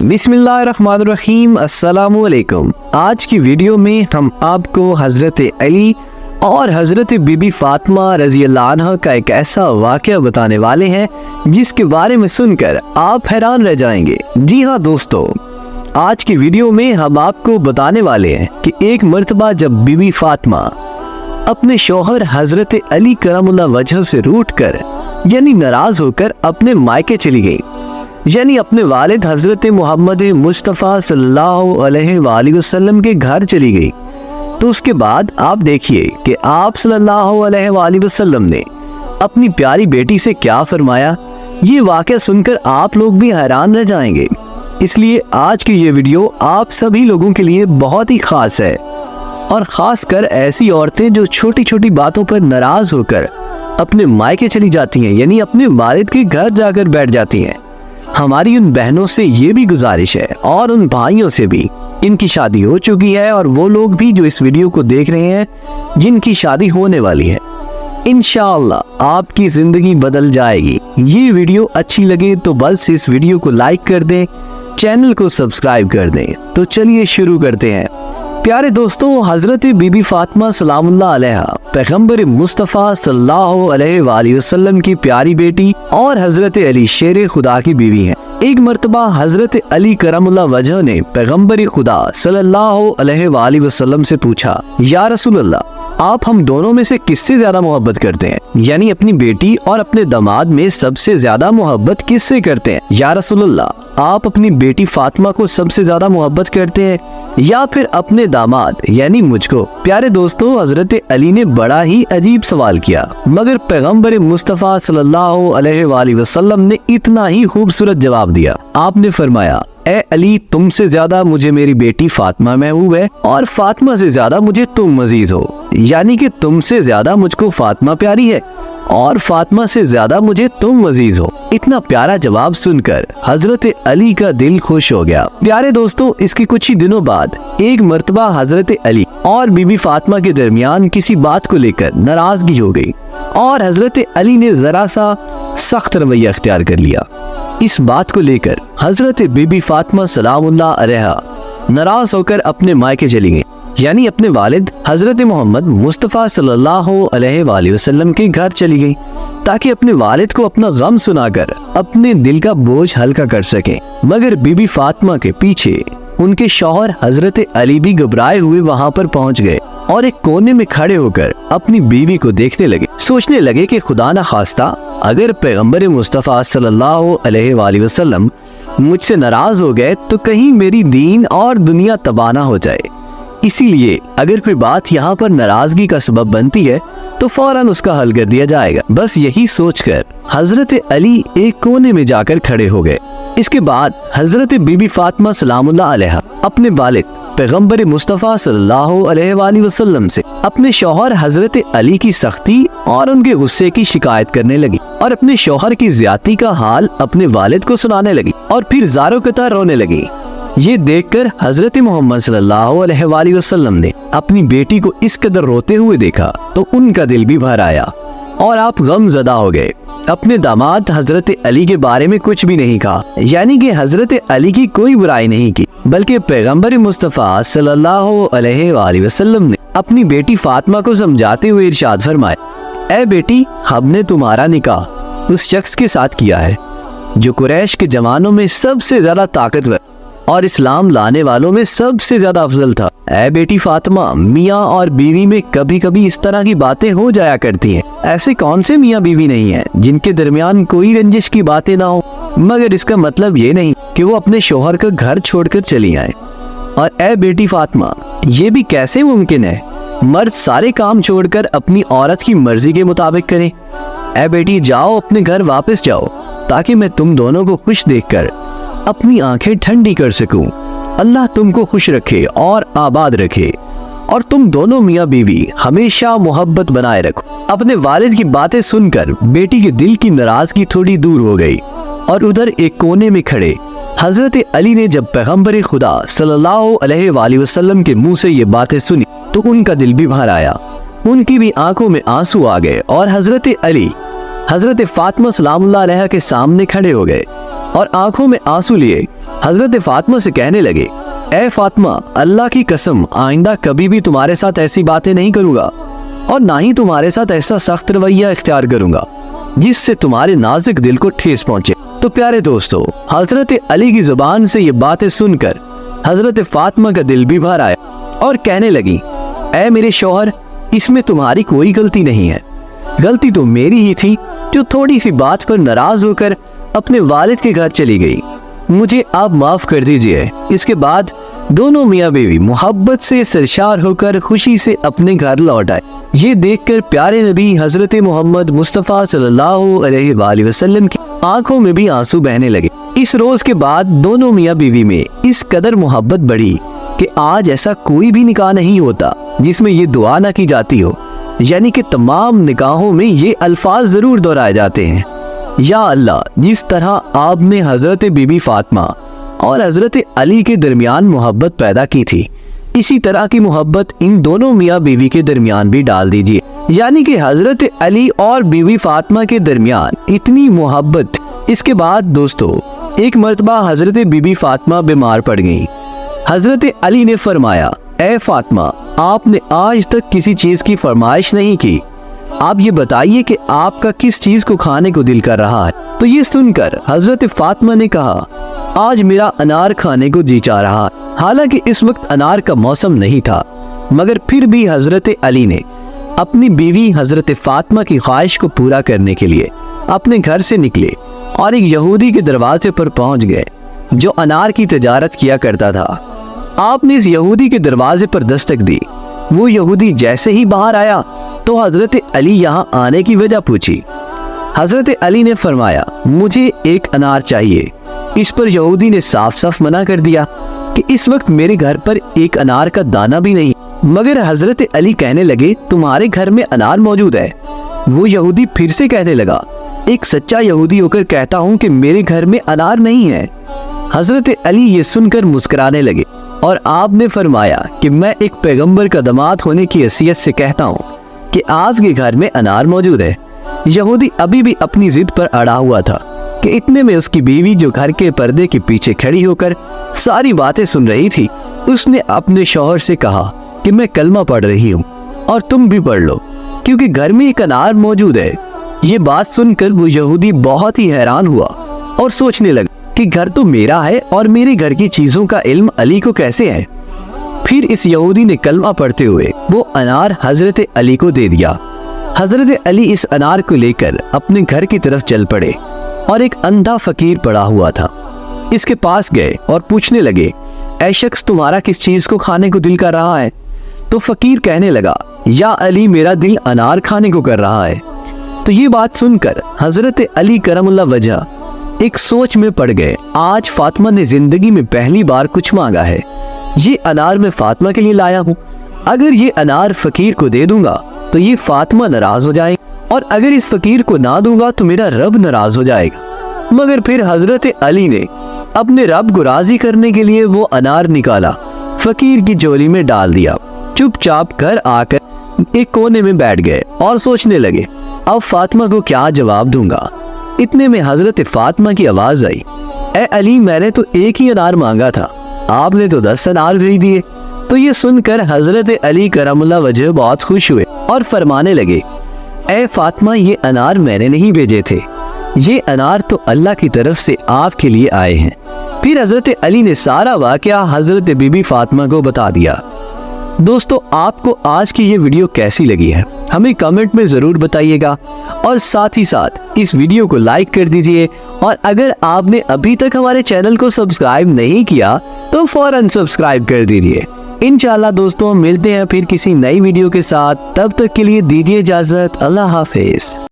بسم اللہ الرحمن الرحیم۔ السلام علیکم۔ آج کی ویڈیو میں ہم آپ کو حضرت علی اور حضرت بی بی فاطمہ رضی اللہ عنہ کا ایک ایسا واقعہ بتانے والے ہیں جس کے بارے میں سن کر آپ حیران رہ جائیں گے۔ جی ہاں دوستو، آج کی ویڈیو میں ہم آپ کو بتانے والے ہیں کہ ایک مرتبہ جب بی بی فاطمہ اپنے شوہر حضرت علی کرم اللہ وجہ سے روٹھ کر یعنی ناراض ہو کر اپنے مائکے چلی گئی، یعنی اپنے والد حضرت محمد مصطفیٰ صلی اللہ علیہ وآلہ وسلم کے گھر چلی گئی، تو اس کے بعد آپ دیکھیے کہ آپ صلی اللہ علیہ وآلہ وسلم نے اپنی پیاری بیٹی سے کیا فرمایا۔ یہ واقعہ سن کر آپ لوگ بھی حیران رہ جائیں گے، اس لیے آج کی یہ ویڈیو آپ سبھی لوگوں کے لیے بہت ہی خاص ہے، اور خاص کر ایسی عورتیں جو چھوٹی چھوٹی باتوں پر ناراض ہو کر اپنے مائکے چلی جاتی ہیں، یعنی اپنے والد کے گھر جا کر بیٹھ جاتی ہیں۔ ہماری ان بہنوں سے یہ بھی گزارش ہے اور ان بھائیوں سے بھی، ان کی شادی ہو چکی ہے اور وہ لوگ بھی جو اس ویڈیو کو دیکھ رہے ہیں جن کی شادی ہونے والی ہے، انشاءاللہ آپ کی زندگی بدل جائے گی۔ یہ ویڈیو اچھی لگے تو بس اس ویڈیو کو لائک کر دیں، چینل کو سبسکرائب کر دیں۔ تو چلیے شروع کرتے ہیں۔ پیارے دوستوں، حضرت بی بی فاطمہ سلام اللہ علیہ پیغمبر مصطفیٰ صلی اللہ علیہ وآلہ وسلم کی پیاری بیٹی اور حضرت علی شیر خدا کی بیوی ہیں۔ ایک مرتبہ حضرت علی کرم اللہ وجہ نے پیغمبر خدا صلی اللہ علیہ وآلہ وسلم سے پوچھا، یا رسول اللہ، آپ ہم دونوں میں سے کس سے زیادہ محبت کرتے ہیں؟ یعنی اپنی بیٹی اور اپنے داماد میں سب سے زیادہ محبت کس سے کرتے ہیں؟ یا رسول اللہ، آپ اپنی بیٹی فاطمہ کو سب سے زیادہ محبت کرتے ہیں یا پھر اپنے داماد یعنی مجھ کو؟ پیارے دوستوں، حضرت علی نے بڑا ہی عجیب سوال کیا، مگر پیغمبر مصطفیٰ صلی اللہ علیہ وآلہ وسلم نے اتنا ہی خوبصورت جواب دیا۔ آپ نے فرمایا، اے علی، تم سے زیادہ مجھے میری بیٹی فاطمہ محبوب ہے اور فاطمہ سے زیادہ مجھے تم عزیز ہو، یعنی کہ تم سے زیادہ مجھ کو فاطمہ پیاری ہے اور فاطمہ سے زیادہ مجھے تم عزیز ہو۔ اتنا پیارا جواب سن کر حضرت علی کا دل خوش ہو گیا۔ پیارے دوستوں، اس کے کچھ ہی دنوں بعد ایک مرتبہ حضرت علی اور بی بی فاطمہ کے درمیان کسی بات کو لے کر ناراضگی ہو گئی اور حضرت علی نے ذرا سا سخت رویہ اختیار کر لیا۔ اس بات کو لے کر حضرت بی بی فاطمہ سلام اللہ علیہ ناراض ہو کر اپنے مائکے چلی گئی، یعنی اپنے والد حضرت محمد مصطفیٰ صلی اللہ علیہ وآلہ وسلم کے گھر چلی گئی تاکہ اپنے والد کو اپنا غم سنا کر اپنے دل کا بوجھ ہلکا کر سکیں۔ مگر بی بی فاطمہ کے پیچھے ان کے شوہر حضرت علی بھی گھبرائے ہوئے وہاں پر پہنچ گئے اور ایک کونے میں کھڑے ہو کر اپنی بیوی کو دیکھنے لگے، سوچنے لگے کہ خدا نہ خواستہ اگر پیغمبر مصطفیٰ صلی اللہ علیہ وآلہ وسلم مجھ سے ناراض ہو گئے تو کہیں میری دین اور دنیا تباہ نہ ہو جائے، اسی لیے اگر کوئی بات یہاں پر ناراضگی کا سبب بنتی ہے تو فوراً اس کا حل کر دیا جائے گا۔ بس یہی سوچ کر حضرت علی ایک کونے میں جا کر کھڑے ہو گئے۔ اس کے بعد حضرت بی بی فاطمہ سلام اللہ علیہ اپنے والد پیغمبر مصطفیٰ صلی اللہ علیہ وآلہ وسلم سے اپنے شوہر حضرت علی کی سختی اور ان کے غصے کی شکایت کرنے لگی اور اپنے شوہر کی زیادتی کا حال اپنے والد کو سنانے لگی اور پھر زاروں قطار رونے لگی۔ یہ دیکھ کر حضرت محمد صلی اللہ علیہ وآلہ وسلم نے اپنی بیٹی کو اس قدر روتے ہوئے دیکھا تو ان کا دل بھی بھر آیا اور آپ غم زدہ ہو گئے۔ اپنے داماد حضرت علی کے بارے میں کچھ بھی نہیں کہا، یعنی کہ حضرت علی کی کوئی برائی نہیں کی، بلکہ پیغمبر مصطفیٰ صلی اللہ علیہ وآلہ وسلم نے اپنی بیٹی فاطمہ کو سمجھاتے ہوئے ارشاد فرمایا، اے بیٹی، ہم نے تمہارا نکاح اس شخص کے ساتھ کیا ہے جو قریش کے جوانوں میں سب سے زیادہ طاقتور اور اسلام لانے والوں میں سب سے زیادہ افضل تھا۔ اے بیٹی فاطمہ، میاں اور بیوی میں کبھی کبھی اس طرح کی باتیں ہو جایا کرتی ہیں، ایسے کون سے میاں بیوی نہیں ہیں جن کے درمیان کوئی رنجش کی باتیں نہ ہو، مگر اس کا مطلب یہ نہیں کہ وہ اپنے شوہر کا گھر چھوڑ کر چلی آئیں۔ اور اے بیٹی فاطمہ، یہ بھی کیسے ممکن ہے مرد سارے کام چھوڑ کر اپنی عورت کی مرضی کے مطابق کریں؟ اے بیٹی، جاؤ اپنے گھر واپس جاؤ تاکہ میں تم دونوں کو خوش دیکھ کر اپنی آنکھیں ٹھنڈی کر سکوں۔ اللہ تم کو خوش رکھے اور آباد رکھے، اور تم دونوں میاں بیوی ہمیشہ محبت بنائے رکھو۔ اپنے والد کی باتیں سن کر بیٹی کے دل کی ناراضگی تھوڑی دور ہو گئی، اور ادھر ایک کونے میں کھڑے حضرت علی نے جب پیغمبر خدا صلی اللہ علیہ وآلہ وسلم کے منہ سے یہ باتیں سنی تو ان کا دل بھی بھر آیا، ان کی بھی آنکھوں میں آنسو آ گئے اور حضرت علی حضرت فاطمہ سلام اللہ علیہ کے سامنے کھڑے ہو گئے اور آنکھوں میں آنسو لیے حضرت فاطمہ سے کہنے لگے، اے فاطمہ، اللہ کی قسم آئندہ کبھی بھی تمہارے ساتھ ایسی باتیں نہیں کروں گا اور نہ ہی تمہارے ساتھ ایسا سخت رویہ اختیار کروں گا جس سے تمہارے نازک دل کو ٹھیس پہنچے۔ تو پیارے دوستو، حضرت علی کی زبان سے یہ باتیں سن کر حضرت فاطمہ کا دل بھی بھر آیا اور کہنے لگی، اے میرے شوہر، اس میں تمہاری کوئی غلطی نہیں ہے، غلطی تو میری ہی تھی جو تھوڑی سی بات پر ناراض ہو کر اپنے والد کے گھر چلی گئی، مجھے آپ معاف کر دیجئے۔ اس کے بعد دونوں میاں بیوی محبت سے سرشار ہو کر خوشی سے اپنے گھر لوٹ آئے۔ یہ دیکھ کر پیارے نبی حضرت محمد مصطفیٰ صلی اللہ علیہ وآلہ وسلم کی آنکھوں میں بھی آنسو بہنے لگے۔ اس روز کے بعد دونوں میاں بیوی میں اس قدر محبت بڑھی کہ آج ایسا کوئی بھی نکاح نہیں ہوتا جس میں یہ دعا نہ کی جاتی ہو، یعنی کہ تمام نکاحوں میں یہ الفاظ ضرور دہرائے جاتے ہیں، یا اللہ، جس طرح آپ نے حضرت بی بی فاطمہ اور حضرت علی کے درمیان محبت پیدا کی تھی، اسی طرح کی محبت ان دونوں میاں بیوی کے درمیان بھی ڈال دیجیے۔ یعنی کہ حضرت علی اور بی بی فاطمہ کے درمیان اتنی محبت۔ اس کے بعد دوستو، ایک مرتبہ حضرت بی بی فاطمہ بیمار پڑ گئی۔ حضرت علی نے فرمایا، اے فاطمہ، آپ نے آج تک کسی چیز کی فرمائش نہیں کی، آپ یہ بتائیے کہ آپ کا کس چیز کو کھانے کو دل کر رہا ہے۔ تو یہ سن کر حضرت فاطمہ نے کہا، آج میرا انار کھانے کو جی چاہ رہا ہے۔ حالانکہ اس وقت انار کا موسم نہیں تھا، مگر پھر بھی حضرت علی نے اپنی بیوی حضرت فاطمہ کی خواہش کو پورا کرنے کے لیے اپنے گھر سے نکلے اور ایک یہودی کے دروازے پر پہنچ گئے جو انار کی تجارت کیا کرتا تھا۔ آپ نے اس یہودی کے دروازے پر دستک دی۔ وہ یہودی جیسے ہی باہر آیا تو حضرت علی یہاں آنے کی وجہ پوچھی۔ حضرت علی نے فرمایا، مجھے ایک انار چاہیے۔ اس پر یہودی نے صاف صاف منع کر دیا کہ اس وقت میرے گھر پر ایک انار کا دانہ بھی نہیں۔ مگر حضرت علی کہنے لگے، تمہارے گھر میں انار موجود ہے۔ وہ یہودی پھر سے کہنے لگا، ایک سچا یہودی ہو کر کہتا ہوں کہ میرے گھر میں انار نہیں ہے۔ حضرت علی یہ سن کر مسکرانے لگے اور آپ نے فرمایا کہ میں ایک پیغمبر کا داماد ہونے کی حیثیت سے کہتا ہوں کہ آپ کے گھر میں انار موجود ہے۔ یہودی ابھی بھی اپنی ضد پر اڑا ہوا تھا کہ اتنے میں اس کی بیوی جو گھر کے پردے کے پیچھے کھڑی ہو کر ساری باتیں سن رہی تھی، اس نے اپنے شوہر سے کہا کہ میں کلمہ پڑھ رہی ہوں اور تم بھی پڑھ لو، کیونکہ گھر میں ایک انار موجود ہے۔ یہ بات سن کر وہ یہودی بہت ہی حیران ہوا اور سوچنے لگا کہ گھر تو میرا ہے اور میرے گھر کی چیزوں کا علم علی کو کیسے ہے۔ پھر اس یہودی نے کلمہ پڑھتے ہوئے وہ انار حضرت علی کو دے دیا۔ حضرت علی اس انار کو لے کر اپنے گھر کی طرف چل پڑے اور ایک اندھا فقیر پڑا ہوا تھا، اس کے پاس گئے اور پوچھنے لگے، اے شخص، تمہارا کس چیز کو کھانے کو دل کر رہا ہے؟ تو فقیر کہنے لگا، یا علی، میرا دل انار کھانے کو کر رہا ہے۔ تو یہ بات سن کر حضرت علی کرم اللہ وجہ ایک سوچ میں پڑ گئے۔ آج فاطمہ نے زندگی میں پہلی بار کچھ مانگا ہے، یہ انار میں فاطمہ کے لیے لایا ہوں۔ اگر یہ انار فقیر کو دے دوں گا تو یہ فاطمہ ناراض ہو جائے، اور اگر اس فقیر کو نہ دوں گا تو میرا رب ناراض ہو جائے گا۔ مگر پھر حضرت علی نے اپنے رب کو راضی کرنے کے لیے وہ انار نکالا، فقیر کی جولی میں ڈال دیا، چپ چاپ گھر آ کر ایک کونے میں بیٹھ گئے اور سوچنے لگے، اب فاطمہ کو کیا جواب دوں گا۔ اتنے میں حضرت فاطمہ کی آواز آئی، اے علی، میں نے تو ایک ہی انار مانگا تھا، آپ نے تو 10 انار بھیج دیے۔ تو یہ سن کر حضرت علی کرم اللہ وجہ بہت خوش ہوئے اور فرمانے لگے، اے فاطمہ، یہ انار میں نے نہیں بھیجے تھے، یہ انار تو اللہ کی طرف سے آپ کے لیے آئے ہیں۔ پھر حضرت علی نے سارا واقعہ حضرت بی بی فاطمہ کو بتا دیا۔ دوستو، آپ کو آج کی یہ ویڈیو کیسی لگی ہے ہمیں کمنٹ میں ضرور بتائیے گا، اور ساتھ ہی ساتھ اس ویڈیو کو لائک کر دیجئے، اور اگر آپ نے ابھی تک ہمارے چینل کو سبسکرائب نہیں کیا تو فوراً سبسکرائب کر دیجئے۔ انشاءاللہ دوستو، ملتے ہیں پھر کسی نئی ویڈیو کے ساتھ، تب تک کے لیے دیجئے اجازت، اللہ حافظ۔